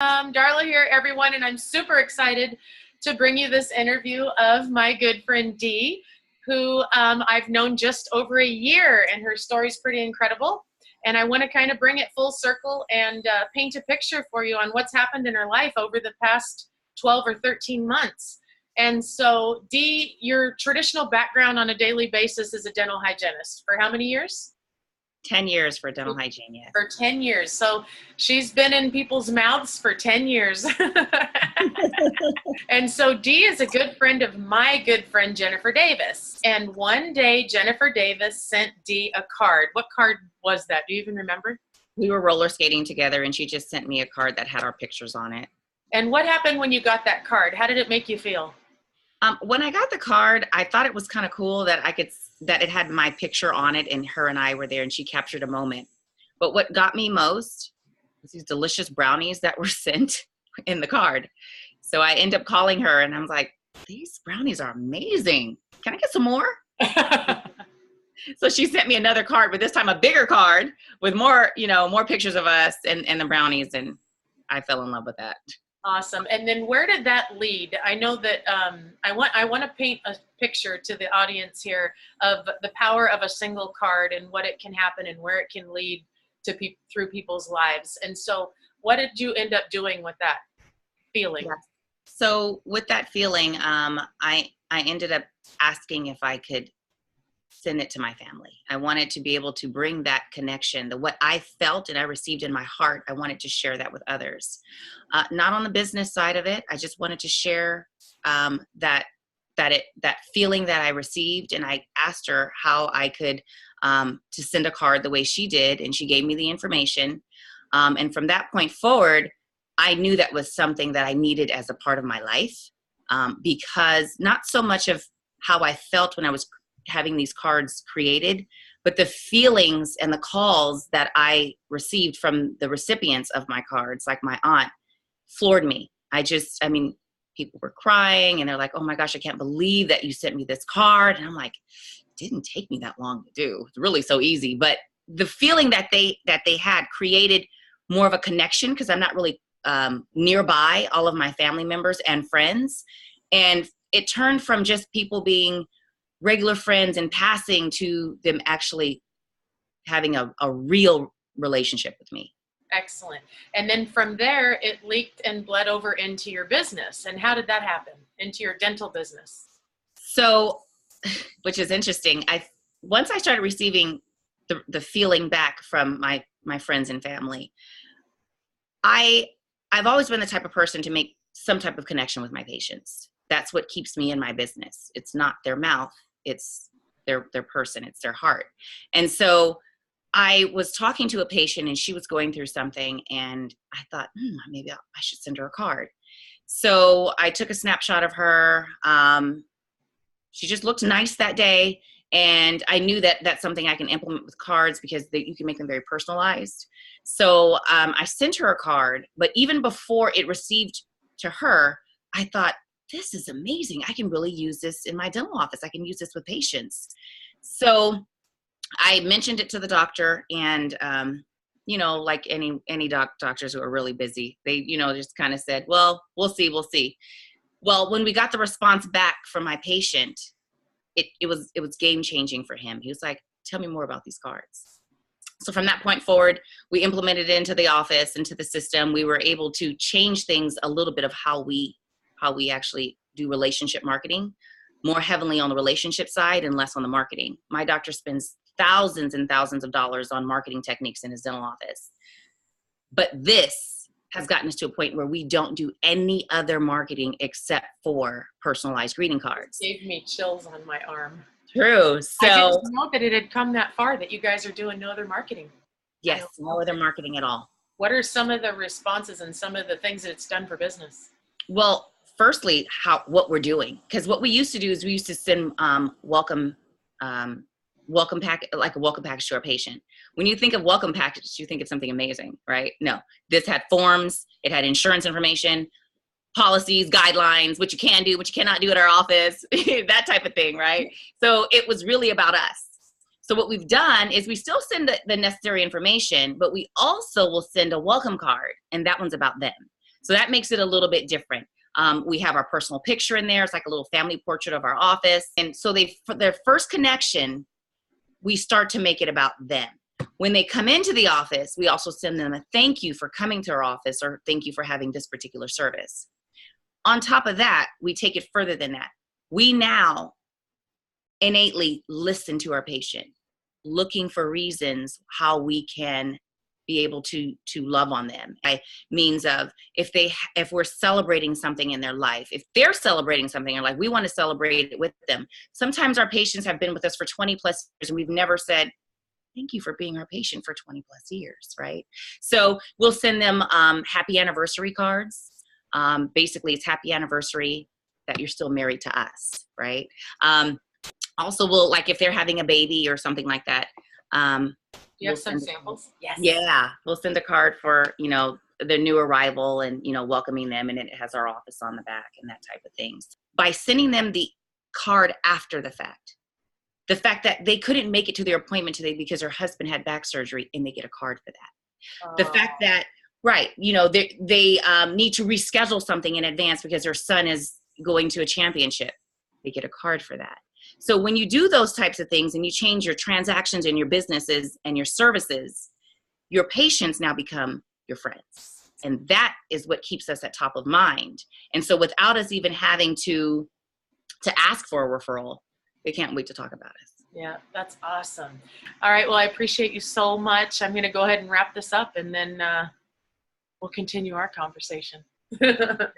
Darla here, everyone, and I'm super excited to bring you this interview of my good friend Dee, who I've known just over a year, and her story's pretty incredible. And I want to kind of bring it full circle and paint a picture for you on what's happened in her life over the past 12 or 13 months. And so, Dee, your traditional background on a daily basis is a dental hygienist. For how many years? 10 years for dental hygiene, yes. For 10 years. So she's been in people's mouths for 10 years. And so Dee is a good friend of my good friend, Jennifer Davis. And one day, Jennifer Davis sent Dee a card. What card was that? Do you even remember? We were roller skating together, and she just sent me a card that had our pictures on it. And what happened when you got that card? How did it make you feel? When I got the card, I thought it was kind of cool that that it had my picture on it, and her and I were there, and she captured a moment. But what got me most was these delicious brownies that were sent in the card. So I ended up calling her, and I was like, these brownies are amazing. Can I get some more? So she sent me another card, but this time a bigger card with more, more pictures of us and the brownies, and I fell in love with that. Awesome. And then where did that lead? I know that I want to paint a picture to the audience here of the power of a single card and what it can happen and where it can lead to through people's lives. And so what did you end up doing with that feeling? Yeah. So with that feeling, I ended up asking if I could send it to my family. I wanted to be able to bring that connection, what I felt and I received in my heart. I wanted to share that with others. Not on the business side of it. I just wanted to share that feeling that I received. And I asked her how I could to send a card the way she did, and she gave me the information. And from that point forward, I knew that was something that I needed as a part of my life, because not so much of how I felt when I was having these cards created, but the feelings and the calls that I received from the recipients of my cards, like my aunt, floored me. People were crying and they're like, oh my gosh, I can't believe that you sent me this card. And I'm like, it didn't take me that long to do. It's really so easy. But the feeling that they had created more of a connection, because I'm not really nearby all of my family members and friends. And it turned from just people being regular friends and passing to them actually having a real relationship with me. Excellent. And then from there, it leaked and bled over into your business. And how did that happen? Into your dental business? So, which is interesting. Once I started receiving the feeling back from my friends and family, I've always been the type of person to make some type of connection with my patients. That's what keeps me in my business. It's not their mouth. It's their person. It's their heart. And so I was talking to a patient, and she was going through something, and I thought, maybe I should send her a card. So I took a snapshot of her. She just looked nice that day. And I knew that that's something I can implement with cards, because you can make them very personalized. So I sent her a card, but even before it received to her, I thought, this is amazing. I can really use this in my dental office. I can use this with patients. So I mentioned it to the doctor, and, like any doctors who are really busy, they, just kind of said, well, we'll see. Well, when we got the response back from my patient, it was game changing for him. He was like, tell me more about these cards. So from that point forward, we implemented it into the office, into the system. We were able to change things a little bit of how we actually do relationship marketing, more heavily on the relationship side and less on the marketing. My doctor spends thousands and thousands of dollars on marketing techniques in his dental office. But this has gotten us to a point where we don't do any other marketing except for personalized greeting cards. It gave me chills on my arm. True. So I didn't know that it had come that far, that you guys are doing no other marketing. Yes, no other marketing at all. What are some of the responses and some of the things that it's done for business? Well, firstly, what we're doing, because what we used to do is we used to send welcome package to our patient. When you think of welcome package, you think it's something amazing, right? No, this had forms, it had insurance information, policies, guidelines, what you can do, what you cannot do at our office, that type of thing, right? So it was really about us. So what we've done is we still send the necessary information, but we also will send a welcome card, and that one's about them. So that makes it a little bit different. We have our personal picture in there. It's like a little family portrait of our office. And so for their first connection, we start to make it about them. When they come into the office, we also send them a thank you for coming to our office, or thank you for having this particular service. On top of that, we take it further than that. We now innately listen to our patient, looking for reasons how we can be able to love on them by means of if we're celebrating something in their life, if they're celebrating something in their life, we want to celebrate it with them. Sometimes our patients have been with us for 20 plus years and we've never said, thank you for being our patient for 20 plus years, right? So we'll send them happy anniversary cards. Basically, it's happy anniversary that you're still married to us, right? Also, we'll, like if they're having a baby or something like that. You have some samples? Yes. Yeah, we'll send a card for, the new arrival and, welcoming them, and it has our office on the back and that type of things. By sending them the card after the fact that they couldn't make it to their appointment today because her husband had back surgery, and they get a card for that. The fact that, right, they need to reschedule something in advance because their son is going to a championship, they get a card for that. So when you do those types of things and you change your transactions and your businesses and your services, your patients now become your friends. And that is what keeps us at top of mind. And so without us even having to ask for a referral, they can't wait to talk about us. Yeah, that's awesome. All right. Well, I appreciate you so much. I'm going to go ahead and wrap this up, and then we'll continue our conversation.